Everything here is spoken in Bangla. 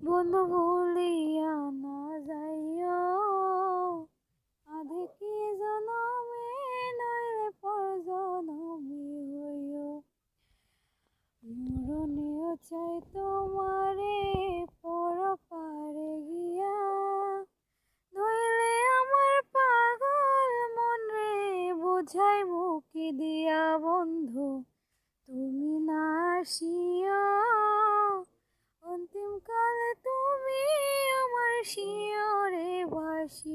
বন্ধু ভুলিয়া না যাইও, আধে কি জনমে নইলে পর জনমে হইও। মরণেও চাই তোমারে পরপারে গিয়া, নইলে আমার পাগল মন রে বোঝাই মুকি দিয়া। বন্ধু তুমি না আসিও, অন্তিম কালে তুমি আমার শিয়রে ভাসিও।